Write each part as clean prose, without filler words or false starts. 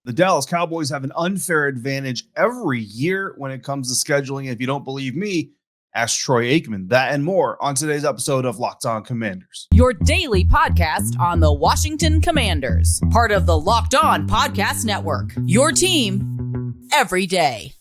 The Dallas Cowboys have an unfair advantage every year when it comes to scheduling. If you don't believe me, ask Troy Aikman. That and more on today's episode of Locked On Commanders. Your daily podcast on the Washington Commanders. Part of the Locked On Podcast Network. Your team every day.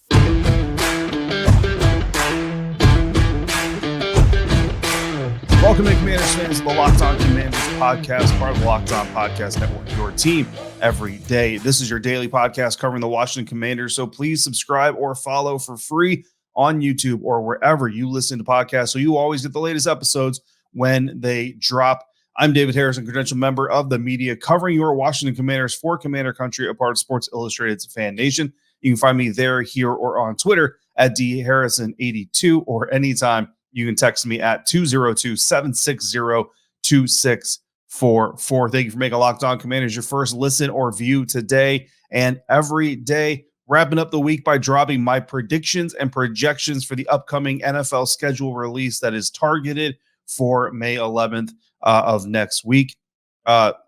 Welcome in, Commanders fans, to the Locked On Commanders podcast, part of the Locked On Podcast Network, your team every day. This is your daily podcast covering the Washington Commanders, so please subscribe or follow for free on YouTube or wherever you listen to podcasts so you always get the latest episodes when they drop. I'm David Harrison, credential member of the media covering your Washington Commanders for Commander Country, a part of Sports Illustrated's Fan Nation. You can find me there, here, or on Twitter at dharrison82 or anytime. You can text me at 202-760-2644. Thank you for making Locked On Commanders your first listen or view today and every day. Wrapping up the week by dropping my predictions and projections for the upcoming NFL schedule release that is targeted for May 11th of next week.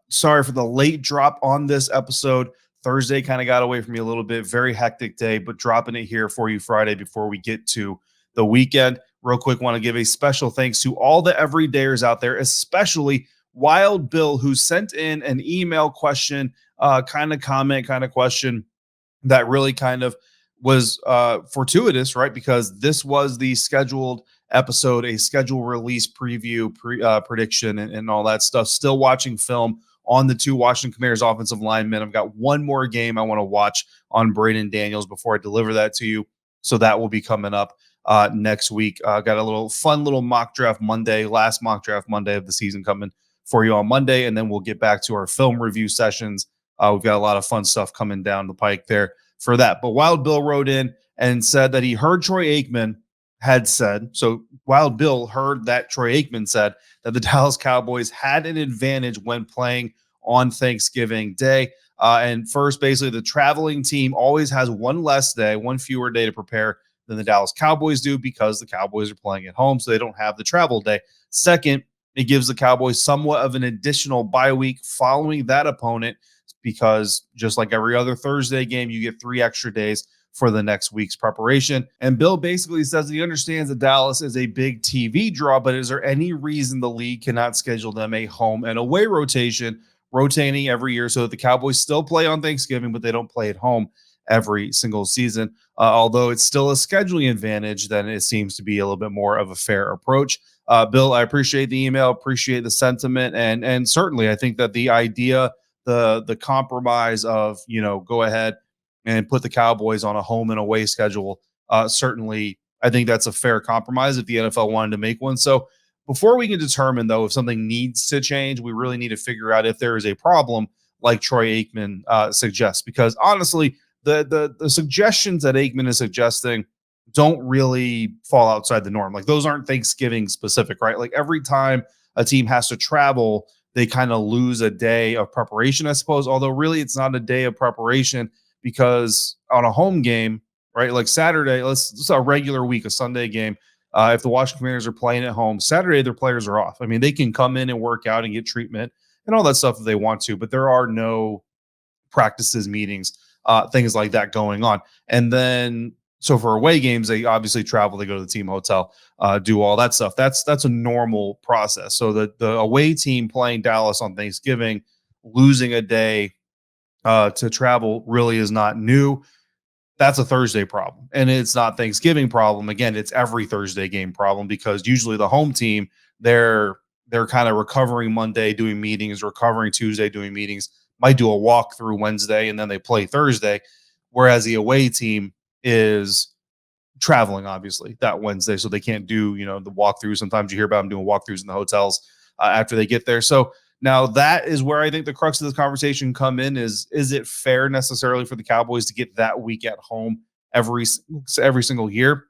Sorry for the late drop on this episode. Thursday kind of got away from me a little bit. Very hectic day, but dropping it here for you Friday before we get to the weekend. Real quick, want to give a special thanks to all the everydayers out there, especially Wild Bill, who sent in an email question, kind of comment, kind of question that really kind of was fortuitous, right? Because this was the scheduled episode, a schedule release preview, prediction, and all that stuff. Still watching film on the two Washington Commanders offensive linemen. I've got one more game I want to watch on Braden Daniels before I deliver that to you. So that will be coming up next week. Got a fun little mock draft Monday, last mock draft Monday of the season coming for you on Monday. And then we'll get back to our film review sessions. We've got a lot of fun stuff coming down the pike there for that. But Wild Bill wrote in and said that he heard Troy Aikman had said, so Wild Bill heard that Troy Aikman said that the Dallas Cowboys had an advantage when playing on Thanksgiving Day. And first, basically, the traveling team always has one fewer day to prepare than the Dallas Cowboys do because the Cowboys are playing at home, so they don't have the travel day. Second, it gives the Cowboys somewhat of an additional bye week following that opponent because just like every other Thursday game, you get 3 extra days for the next week's preparation. And Bill basically says that he understands that Dallas is a big TV draw, but is there any reason the league cannot schedule them a home and away rotating every year so that the Cowboys still play on Thanksgiving, but they don't play at home every single season? Although it's still a scheduling advantage, then it seems to be a little bit more of a fair approach. Bill, I appreciate the email, appreciate the sentiment, and certainly I think that the idea, the compromise of, go ahead and put the Cowboys on a home and away schedule, certainly I think that's a fair compromise if the NFL wanted to make one. So before we can determine, though, if something needs to change, we really need to figure out if there is a problem like Troy Aikman suggests, because honestly, the suggestions that Aikman is suggesting don't really fall outside the norm. Like, those aren't Thanksgiving specific, right? Like, every time a team has to travel, they kind of lose a day of preparation, I suppose. Although really it's not a day of preparation because on a home game, right? Like Saturday, let's a regular week, a Sunday game. If the Washington Commanders are playing at home, Saturday their players are off. I mean, they can come in and work out and get treatment and all that stuff if they want to, but there are no practices, meetings, things like that going on. And then, so for away games, they obviously travel, they go to the team hotel, do all that stuff. That's a normal process. So the away team playing Dallas on Thanksgiving, losing a day to travel really is not new. That's a Thursday problem. And it's not Thanksgiving problem. Again, it's every Thursday game problem because usually the home team, they're kind of recovering Monday, doing meetings, recovering Tuesday, doing meetings, might do a walkthrough Wednesday, and then they play Thursday. Whereas the away team is traveling, obviously, that Wednesday, so they can't do, the walkthrough. Sometimes you hear about them doing walkthroughs in the hotels after they get there. So now that is where I think the crux of this conversation come in is it fair necessarily for the Cowboys to get that week at home every single year?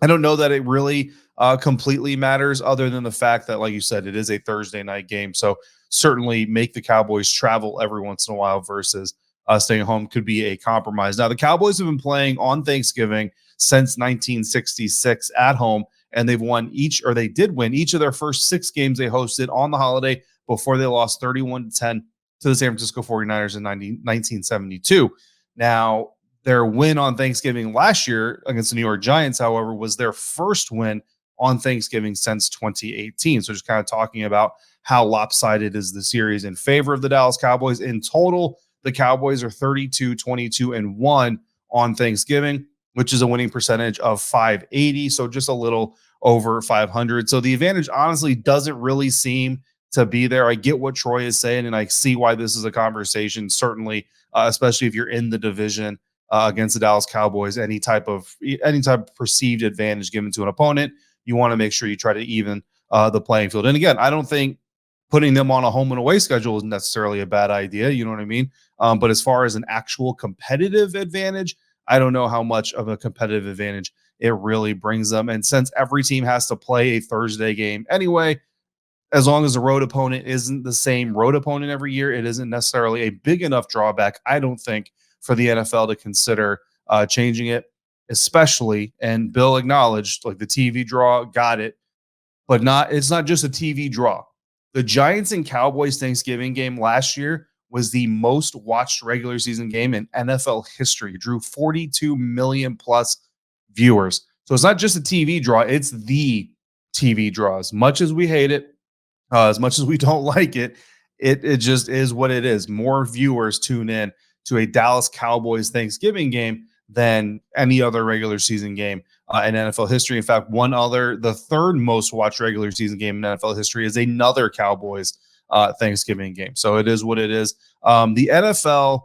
I don't know that it really completely matters, other than the fact that, like you said, it is a Thursday night game. So certainly make the Cowboys travel every once in a while versus staying home could be a compromise. Now, the Cowboys have been playing on Thanksgiving since 1966 at home, and they did win each of their first 6 games they hosted on the holiday before they lost 31-10 to the San Francisco 49ers in 1972. Now, their win on Thanksgiving last year against the New York Giants, however, was their first win on Thanksgiving since 2018. So just kind of talking about how lopsided is the series in favor of the Dallas Cowboys. In total, the Cowboys are 32, 22, and 1 on Thanksgiving, which is a winning percentage of 580. So just a little over 500. So the advantage honestly doesn't really seem to be there. I get what Troy is saying, and I see why this is a conversation, certainly, especially if you're in the division against the Dallas Cowboys. Any type of perceived advantage given to an opponent, you want to make sure you try to even the playing field. And again, I don't think putting them on a home and away schedule is necessarily a bad idea. You know what I mean? But as far as an actual competitive advantage, I don't know how much of a competitive advantage it really brings them. And since every team has to play a Thursday game anyway, as long as the road opponent isn't the same road opponent every year, it isn't necessarily a big enough drawback, I don't think, for the NFL to consider changing it, especially, and Bill acknowledged, like, the TV draw, got it, but it's not just a TV draw. The Giants and Cowboys Thanksgiving game last year was the most watched regular season game in NFL history. It drew 42 million plus viewers. So it's not just a TV draw, it's the TV draw. As much as we hate it, as much as we don't like it, it just is what it is. More viewers tune in to a Dallas Cowboys Thanksgiving game than any other regular season game in NFL history. In fact, the third most watched regular season game in NFL history is another Cowboys Thanksgiving game. So it is what it is. The NFL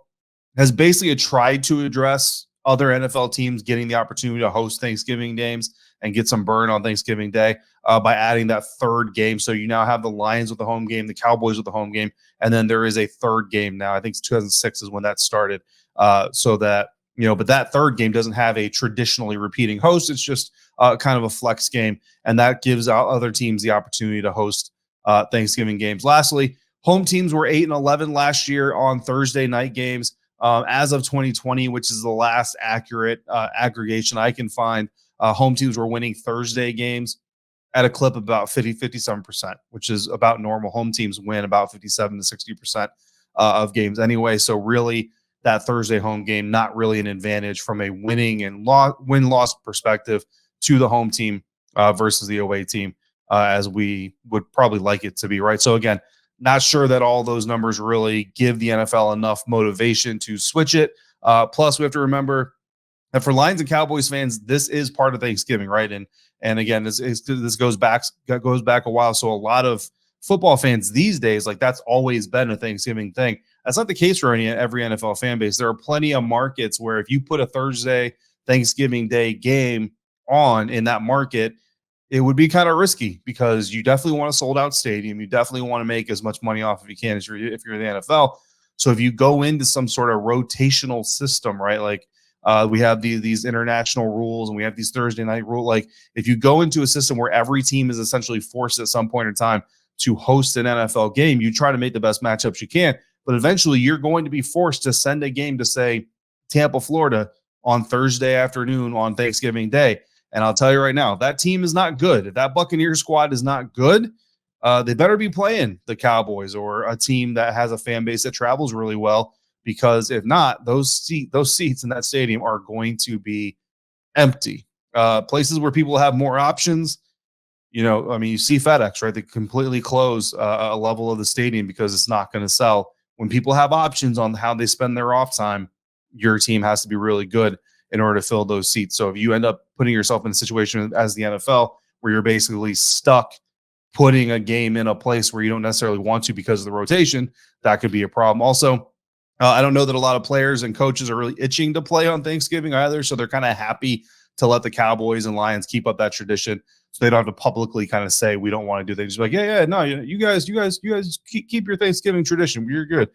has basically tried to address other NFL teams getting the opportunity to host Thanksgiving games and get some burn on Thanksgiving Day by adding that third game. So you now have the Lions with the home game, the Cowboys with the home game, and then there is a third game now. I think 2006 is when that started. So that, but that third game doesn't have a traditionally repeating host. It's just kind of a flex game, and that gives other teams the opportunity to host Thanksgiving games. Lastly, home teams were 8-11 last year on Thursday night games. As of 2020, which is the last accurate aggregation I can find, home teams were winning Thursday games at a clip of about 57%, which is about normal. Home teams win about 57 to 60% of games anyway. So really, that Thursday home game, not really an advantage from a winning and win-loss perspective to the home team versus the away team, as we would probably like it to be, right? So again, not sure that all those numbers really give the NFL enough motivation to switch it. Plus, we have to remember that for Lions and Cowboys fans, this is part of Thanksgiving, right? And again, this goes back a while. So a lot of football fans these days, like, that's always been a Thanksgiving thing. That's not the case for every NFL fan base. There are plenty of markets where if you put a Thursday Thanksgiving Day game on in that market, it would be kind of risky because you definitely want a sold out stadium. You definitely want to make as much money off if you can if you're the NFL. So if you go into some sort of rotational system, right? Like we have these international rules and we have these Thursday night rules. Like if you go into a system where every team is essentially forced at some point in time to host an NFL game, you try to make the best matchups you can. But eventually you're going to be forced to send a game to, say, Tampa, Florida on Thursday afternoon on Thanksgiving Day. And I'll tell you right now, that team is not good. If that Buccaneers squad is not good, they better be playing the Cowboys or a team that has a fan base that travels really well, because if not, those seats in that stadium are going to be empty. Places where people have more options, you see FedEx, right? They completely close a level of the stadium because it's not going to sell. When people have options on how they spend their off time, your team has to be really good in order to fill those seats. So if you end up putting yourself in a situation as the NFL where you're basically stuck putting a game in a place where you don't necessarily want to because of the rotation, that could be a problem. Also, I don't know that a lot of players and coaches are really itching to play on Thanksgiving either. So they're kind of happy to let the Cowboys and Lions keep up that tradition. So they don't have to publicly kind of say, we don't want to do things. Just like, no, you guys keep your Thanksgiving tradition. You're good.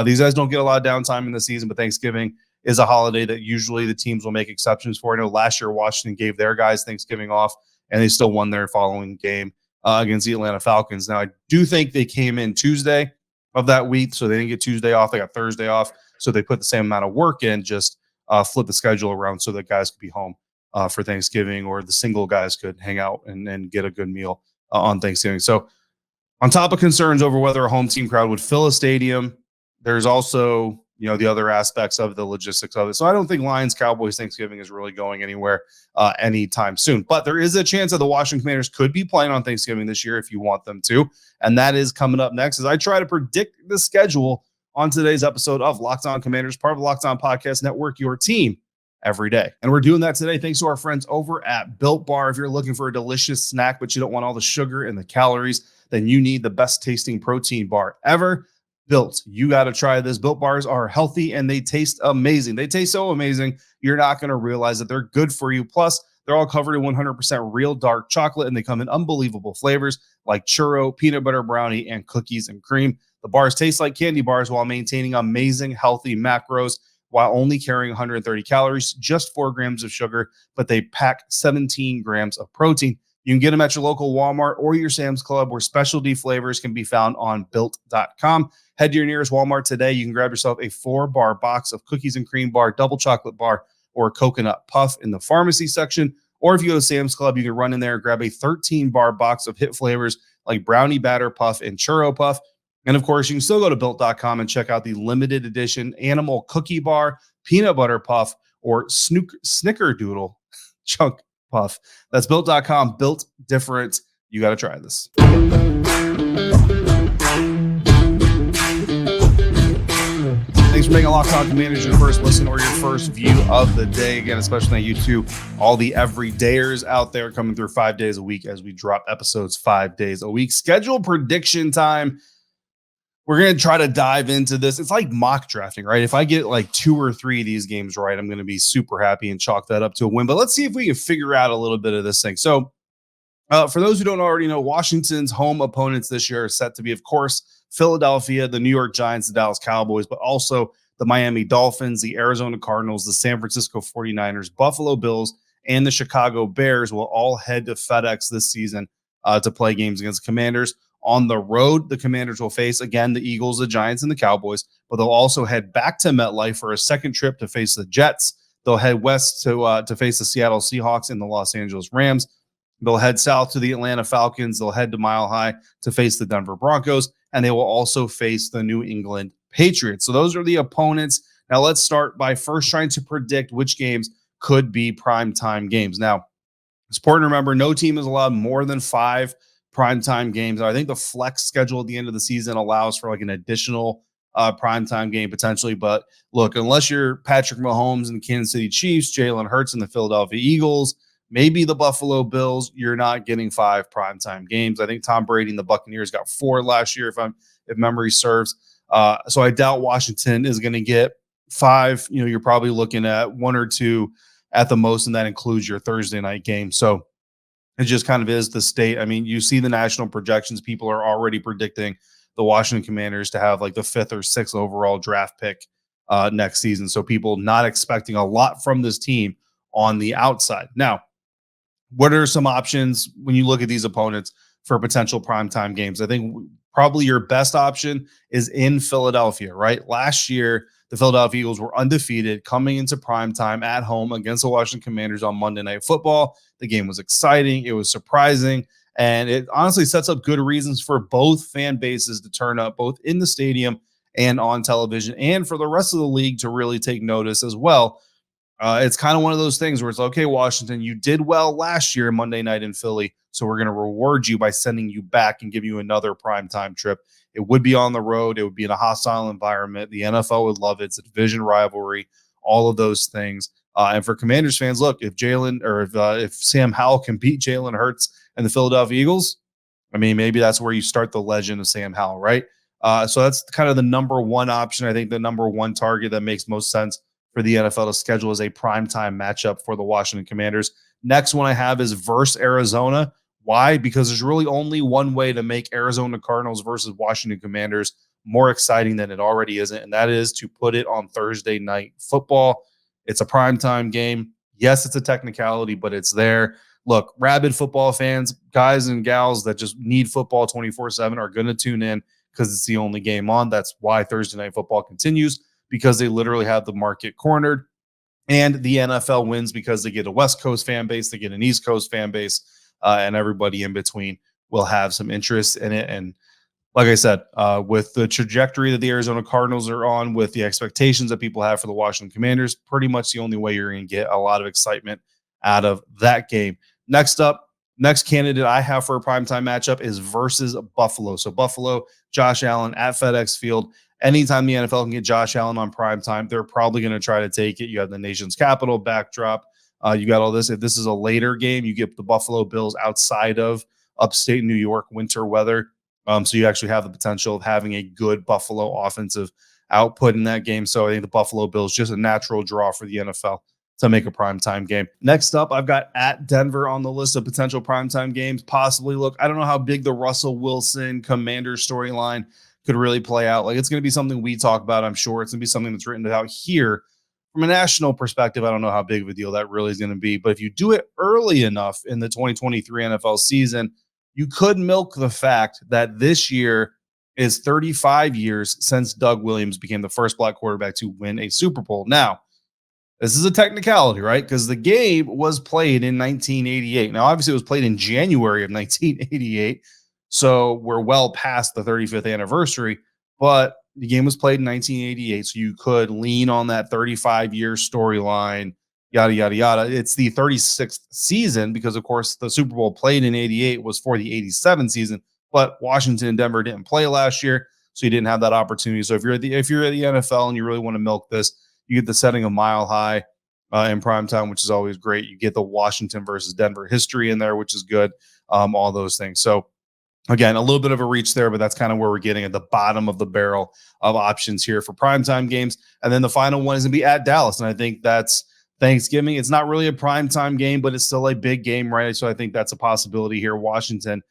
These guys don't get a lot of downtime in the season, but Thanksgiving is a holiday that usually the teams will make exceptions for. I know last year Washington gave their guys Thanksgiving off, and they still won their following game against the Atlanta Falcons. Now, I do think they came in Tuesday of that week, so they didn't get Tuesday off. They got Thursday off, so they put the same amount of work in, just flip the schedule around so that guys could be home for Thanksgiving, or the single guys could hang out and get a good meal on Thanksgiving. So on top of concerns over whether a home team crowd would fill a stadium, there's also the other aspects of the logistics of it. So I don't think Lions Cowboys Thanksgiving is really going anywhere anytime soon. But there is a chance that the Washington Commanders could be playing on Thanksgiving this year if you want them to. And that is coming up next as I try to predict the schedule on today's episode of Locked On Commanders, part of the Locked On Podcast Network, your team every day. And we're doing that today thanks to our friends over at Built Bar. If you're looking for a delicious snack, but you don't want all the sugar and the calories, then you need the best tasting protein bar ever. Built. You got to try this. Built bars are healthy and they taste amazing. They taste so amazing, you're not going to realize that they're good for you. Plus, they're all covered in 100% real dark chocolate, and they come in unbelievable flavors like churro, peanut butter brownie, and cookies and cream. The bars taste like candy bars while maintaining amazing, healthy macros while only carrying 130 calories, just 4 grams of sugar, but they pack 17 grams of protein. You can get them at your local Walmart or your Sam's Club, where specialty flavors can be found on built.com. Head to your nearest Walmart today. You can grab yourself a 4-bar box of cookies and cream bar, double chocolate bar, or a coconut puff in the pharmacy section. Or if you go to Sam's Club, you can run in there and grab a 13-bar box of hit flavors like brownie batter puff and churro puff. And of course, you can still go to built.com and check out the limited edition animal cookie bar, peanut butter puff, or snickerdoodle chunk puff. That's built.com. Built different. You got to try this. Thanks for making Locked On Commanders your first listen or your first view of the day. Again, especially thank you to all the everydayers out there coming through 5 days a week as we drop episodes 5 days a week. Schedule prediction time. We're going to try to dive into this. It's like mock drafting, right? If I get like 2 or 3 of these games right, I'm going to be super happy and chalk that up to a win. But let's see if we can figure out a little bit of this thing. So for those who don't already know, Washington's home opponents this year are set to be, of course, Philadelphia, the New York Giants, the Dallas Cowboys, but also the Miami Dolphins, the Arizona Cardinals, the San Francisco 49ers, Buffalo Bills, and the Chicago Bears will all head to FedEx this season to play games against Commanders. On the road, the Commanders will face, again, the Eagles, the Giants, and the Cowboys, but they'll also head back to MetLife for a second trip to face the Jets. They'll head west to face the Seattle Seahawks and the Los Angeles Rams. They'll head south to the Atlanta Falcons. They'll head to Mile High to face the Denver Broncos, and they will also face the New England Patriots. So those are the opponents. Now let's start by first trying to predict which games could be primetime games. Now, it's important to remember no team is allowed more than 5 primetime games. I think the flex schedule at the end of the season allows for like an additional primetime game potentially. But look, unless you're Patrick Mahomes and the Kansas City Chiefs, Jalen Hurts and the Philadelphia Eagles, maybe the Buffalo Bills, you're not getting 5 primetime games. I think Tom Brady and the Buccaneers got 4 last year, if memory serves. So I doubt Washington is going to get 5. You're probably looking at 1 or 2 at the most, and that includes your Thursday night game. So it just kind of is the state. I mean, you see the national projections. People are already predicting the Washington Commanders to have like the 5th or 6th overall draft pick next season. So people not expecting a lot from this team on the outside. Now, what are some options when you look at these opponents for potential primetime games? I think probably your best option is in Philadelphia, right? Last year, the Philadelphia Eagles were undefeated coming into primetime at home against the Washington Commanders on Monday Night Football. The game was exciting. It was surprising. And it honestly sets up good reasons for both fan bases to turn up, both in the stadium and on television, and for the rest of the league to really take notice as well. It's kind of one of those things where it's, okay, Washington, you did well last year Monday night in Philly, so we're going to reward you by sending you back and give you another primetime trip. It would be on the road. It would be in a hostile environment. The NFL would love it. It's a division rivalry, all of those things. And for Commanders fans, look, if Sam Howell can beat Jalen Hurts and the Philadelphia Eagles, I mean, maybe that's where you start the legend of Sam Howell, right? So that's kind of the number one option. I think the number one target that makes most sense for the NFL to schedule as a primetime matchup for the Washington Commanders. Next one I have is versus Arizona. Why? Because there's really only one way to make Arizona Cardinals versus Washington Commanders more exciting than it already isn't, and that is to put it on Thursday Night Football. It's a primetime game. Yes, it's a technicality, but it's there. Look, rabid football fans, guys and gals that just need football 24/7 are going to tune in because it's the only game on. That's why Thursday Night Football continues, because they literally have the market cornered. And the NFL wins because they get a West Coast fan base, they get an East Coast fan base, and everybody in between will have some interest in it. And like I said, with the trajectory that the Arizona Cardinals are on, with the expectations that people have for the Washington Commanders, pretty much the only way you're going to get a lot of excitement out of that game. Next up, next candidate I have for a primetime matchup is versus Buffalo. So Buffalo, Josh Allen at FedEx Field. Anytime the NFL can get Josh Allen on primetime, they're probably going to try to take it. You have the nation's capital backdrop. You got all this. If this is a later game, you get the Buffalo Bills outside of upstate New York winter weather. So you actually have the potential of having a good Buffalo offensive output in that game. So I think the Buffalo Bills just a natural draw for the NFL to make a primetime game. Next up, I've got at Denver on the list of potential primetime games. Possibly look, I don't know how big the Russell Wilson Commanders storyline could really play out. Like, it's going to be something we talk about, I'm sure. It's going to be something that's written out here. From a national perspective, I don't know how big of a deal that really is going to be. But if you do it early enough in the 2023 NFL season, you could milk the fact that this year is 35 years since Doug Williams became the first black quarterback to win a Super Bowl. Now, this is a technicality, right? Because the game was played in 1988. Now, obviously, it was played in January of 1988. So we're well past the 35th anniversary. But the game was played in 1988. So you could lean on that 35-year storyline, yada, yada, yada. It's the 36th season because, of course, the Super Bowl played in 88 was for the 87 season. But Washington and Denver didn't play last year. So you didn't have that opportunity. So if you're at the NFL and you really want to milk this, you get the setting of Mile High in primetime, which is always great. You get the Washington versus Denver history in there, which is good. All those things. So again, a little bit of a reach there, but that's kind of where we're getting at the bottom of the barrel of options here for primetime games. And then the final one is going to be at Dallas. And I think that's Thanksgiving. It's not really a primetime game, but it's still a big game, right? So I think that's a possibility here. Washington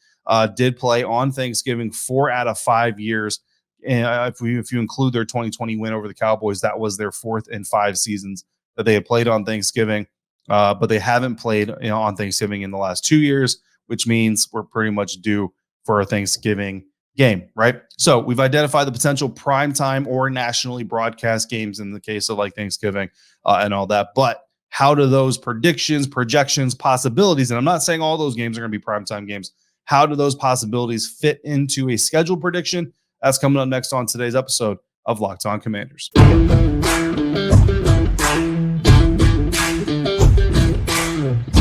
did play on Thanksgiving 4 out of 5 years. And if you include their 2020 win over the Cowboys, that was their 4th in 5 seasons that they had played on Thanksgiving. But they haven't played on Thanksgiving in the last 2 years, which means we're pretty much due for a Thanksgiving game, right? So we've identified the potential primetime or nationally broadcast games in the case of like Thanksgiving and all that. But how do those predictions, projections, possibilities, and I'm not saying all those games are going to be primetime games, how do those possibilities fit into a schedule prediction? That's coming up next on today's episode of Locked On Commanders.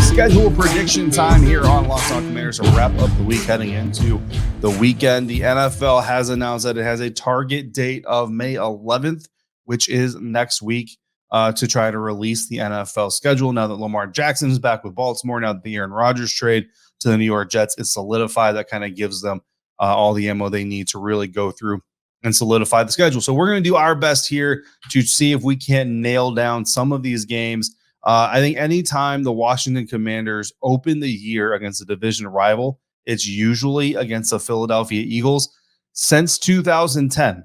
Schedule prediction time here on Locked On Commanders to wrap up the week heading into the weekend. The NFL has announced that it has a target date of May 11th, which is next week, to try to release the NFL schedule. Now that Lamar Jackson is back with Baltimore, now that the Aaron Rodgers trade to the New York Jets is solidified, that kind of gives them all the ammo they need to really go through and solidify the schedule. So we're going to do our best here to see if we can nail down some of these games. I think anytime the Washington Commanders open the year against a division rival, it's usually against the Philadelphia Eagles. Since 2010,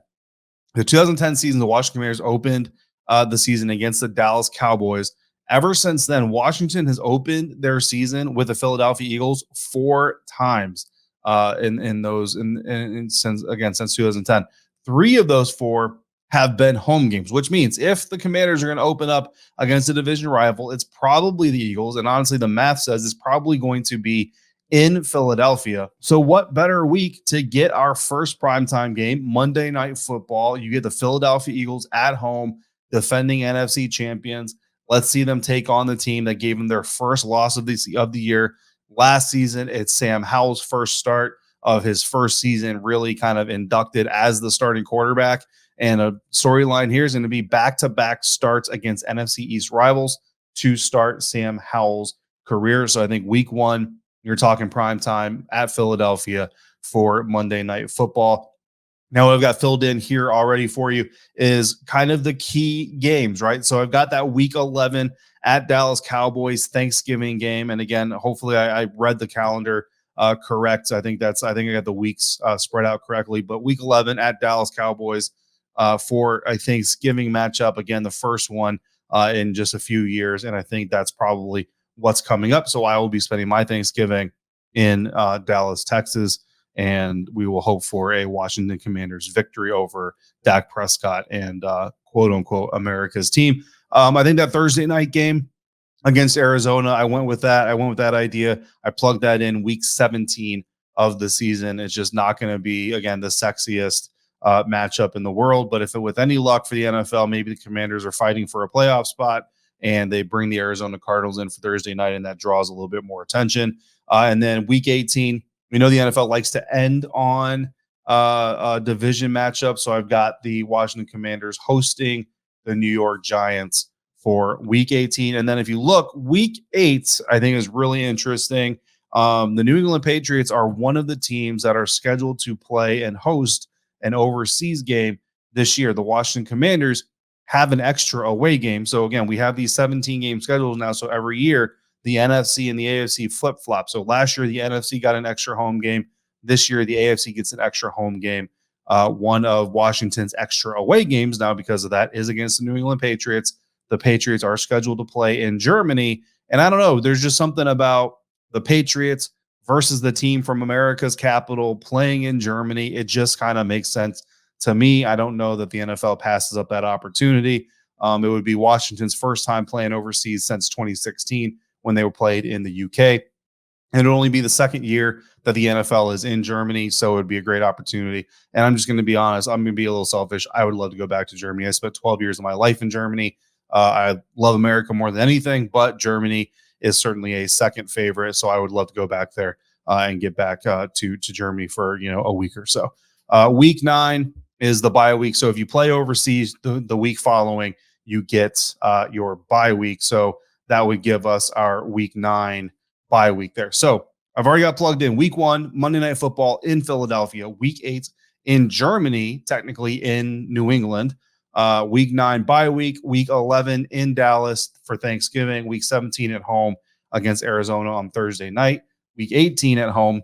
the 2010 season, the Washington Commanders opened the season against the Dallas Cowboys. Ever since then, Washington has opened their season with the Philadelphia Eagles 4 times since 2010. 3 of those 4 have been home games, which means if the Commanders are going to open up against a division rival, it's probably the Eagles. And honestly, the math says it's probably going to be in Philadelphia. So what better week to get our first primetime game, Monday Night Football. You get the Philadelphia Eagles at home, defending NFC champions. Let's see them take on the team that gave them their first loss of the year last season. It's Sam Howell's first start of his first season, really kind of inducted as the starting quarterback. And a storyline here is going to be back-to-back starts against NFC East rivals to start Sam Howell's career. So I think week 1, you're talking prime time at Philadelphia for Monday Night Football. Now, what I've got filled in here already for you is kind of the key games, right? So I've got that week 11 at Dallas Cowboys Thanksgiving game. And again, hopefully I read the calendar correct. I think I got the weeks spread out correctly. But week 11 at Dallas Cowboys for a Thanksgiving matchup. Again, the first one in just a few years. And I think that's probably what's coming up. So I will be spending my Thanksgiving in Dallas, Texas. And we will hope for a Washington Commanders victory over Dak Prescott and quote unquote America's team. I think that Thursday night game against Arizona, I went with that idea. I plugged that in week 17 of the season. It's just not going to be, again, the sexiest matchup in the world. But if it, with any luck for the NFL, maybe the Commanders are fighting for a playoff spot and they bring the Arizona Cardinals in for Thursday night, and that draws a little bit more attention. And then week 18, we know the NFL likes to end on a division matchup. So I've got the Washington Commanders hosting the New York Giants for week 18. And then if you look, week 8, I think is really interesting. The New England Patriots are one of the teams that are scheduled to play and host an overseas game this year. The Washington Commanders have an extra away game. So again, we have these 17 game schedules now. So every year, the NFC and the AFC flip flop. So last year, the NFC got an extra home game. This year, the AFC gets an extra home game. One of Washington's extra away games now, because of that, is against the New England Patriots. The Patriots are scheduled to play in Germany. And I don't know, there's just something about the Patriots versus the team from America's capital playing in Germany. It just kind of makes sense to me. I don't know that the NFL passes up that opportunity. It would be Washington's first time playing overseas since 2016 when they were played in the UK. And it'll only be the second year that the NFL is in Germany, so it would be a great opportunity. And I'm just going to be honest, I'm going to be a little selfish. I would love to go back to Germany. I spent 12 years of my life in Germany. I love America more than anything, but Germany is certainly a second favorite. So I would love to go back there and get back to Germany for a week or so. Week 9 is the bye week. So if you play overseas the week following, you get your bye week. So that would give us our week 9 bye week there. So I've already got plugged in. Week 1, Monday Night Football in Philadelphia. Week 8 in Germany, technically in New England. Week 9 bye week. Week 11 in Dallas for Thanksgiving. Week 17 at home against Arizona on Thursday night. Week 18 at home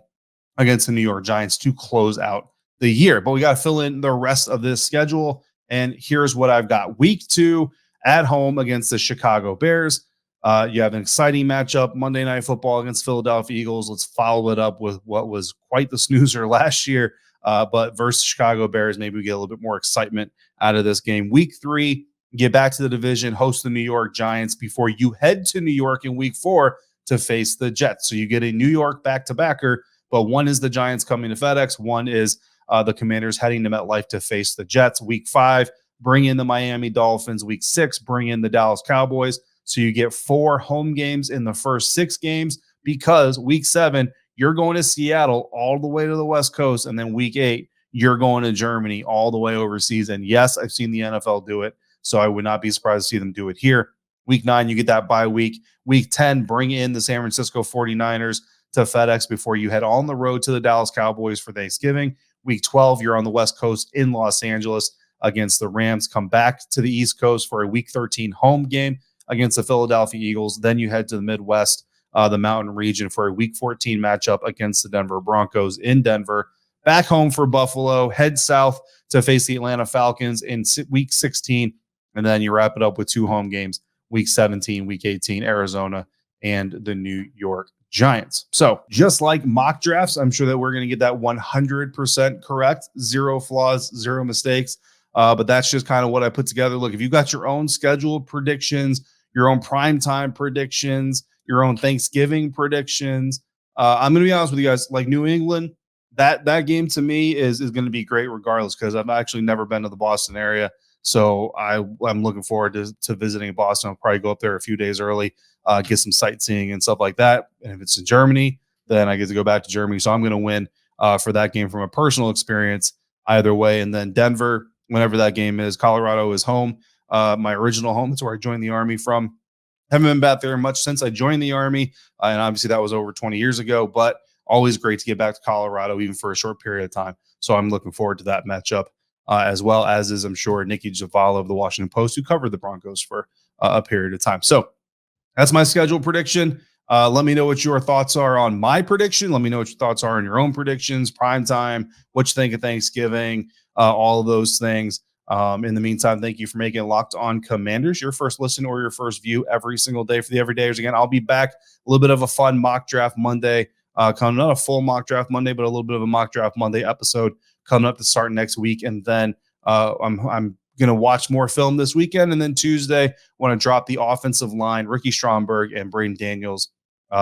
against the New York Giants to close out the year. But we got to fill in the rest of this schedule. And here's what I've got. Week 2 at home against the Chicago Bears. You have an exciting matchup, Monday Night Football against Philadelphia Eagles. Let's follow it up with what was quite the snoozer last year, but versus Chicago Bears, maybe we get a little bit more excitement out of this game. Week 3, get back to the division, host the New York Giants before you head to New York in week 4 to face the Jets. So you get a New York back-to-backer, but one is the Giants coming to FedEx, one is the Commanders heading to MetLife to face the Jets. Week 5, bring in the Miami Dolphins. Week 6, bring in the Dallas Cowboys. So you get 4 home games in the first 6 games, because week 7, you're going to Seattle all the way to the West Coast. And then week 8, you're going to Germany all the way overseas. And yes, I've seen the NFL do it, so I would not be surprised to see them do it here. Week 9, you get that bye week. Week 10, bring in the San Francisco 49ers to FedEx before you head on the road to the Dallas Cowboys for Thanksgiving. Week 12, you're on the West Coast in Los Angeles against the Rams. Come back to the East Coast for a week 13 home game against the Philadelphia Eagles. Then you head to the Midwest, the Mountain region, for a week 14 matchup against the Denver Broncos in Denver. Back home for Buffalo, head south to face the Atlanta Falcons in week 16. And then you wrap it up with 2 home games, week 17, week 18, Arizona and the New York Giants. So just like mock drafts, I'm sure that we're going to get that 100% correct, 0 flaws, 0 mistakes. But that's just kind of what I put together. Look, if you've got your own scheduled predictions, your own primetime predictions, your own Thanksgiving predictions, I'm going to be honest with you guys, like New England, that game to me is going to be great regardless, because I've actually never been to the Boston area. So I'm looking forward to visiting Boston. I'll probably go up there a few days early, get some sightseeing and stuff like that. And if it's in Germany, then I get to go back to Germany. So I'm going to win for that game from a personal experience either way. And then Denver, whenever that game is, Colorado is home. My original home. That's where I joined the Army from. Haven't been back there much since I joined the Army. And obviously that was over 20 years ago, but always great to get back to Colorado, even for a short period of time. So I'm looking forward to that matchup, as well as I'm sure, Nikki Zavala of the Washington Post, who covered the Broncos for a period of time. So that's my schedule prediction. Let me know what your thoughts are on my prediction. Let me know what your thoughts are on your own predictions, primetime, what you think of Thanksgiving, all of those things. In the meantime, thank you for making Locked On Commanders your first listen or your first view every single day for the everydayers. Again, I'll be back. A little bit of a fun mock draft Monday, coming, not a full mock draft Monday, but a little bit of a mock draft Monday episode coming up to start next week. And then I'm going to watch more film this weekend. And then Tuesday, want to drop the offensive line, Ricky Stromberg and Braden Daniels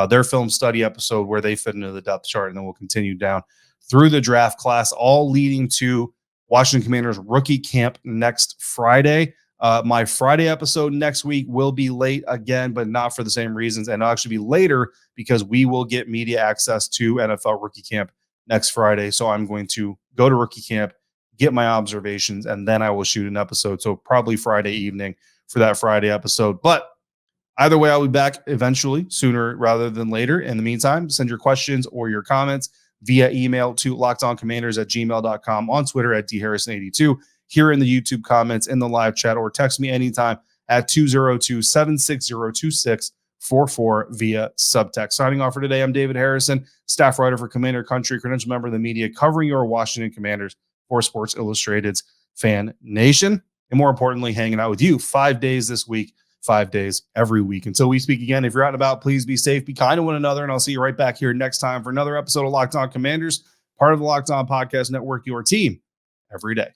their film study episode where they fit into the depth chart, and then we'll continue down through the draft class, all leading to Washington Commanders rookie camp next Friday. My Friday episode next week will be late again, but not for the same reasons. And it'll actually be later because we will get media access to NFL rookie camp next Friday. So I'm going to go to rookie camp, get my observations, and then I will shoot an episode. So probably Friday evening for that Friday episode. But either way, I'll be back eventually, sooner rather than later. In the meantime, send your questions or your comments via email to lockedoncommanders@gmail.com, on Twitter at dharrison82, here in the YouTube comments, in the live chat, or text me anytime at 202-760-2644 via Subtext. Signing off for today, I'm David Harrison, staff writer for Commander Country, credential member of the media covering your Washington Commanders for Sports Illustrated's Fan Nation, and more importantly, hanging out with you 5 days this week, 5 days every week. Until we speak again, if you're out and about, please be safe, be kind to one another, and I'll see you right back here next time for another episode of Locked On Commanders, part of the Locked On Podcast Network, your team every day.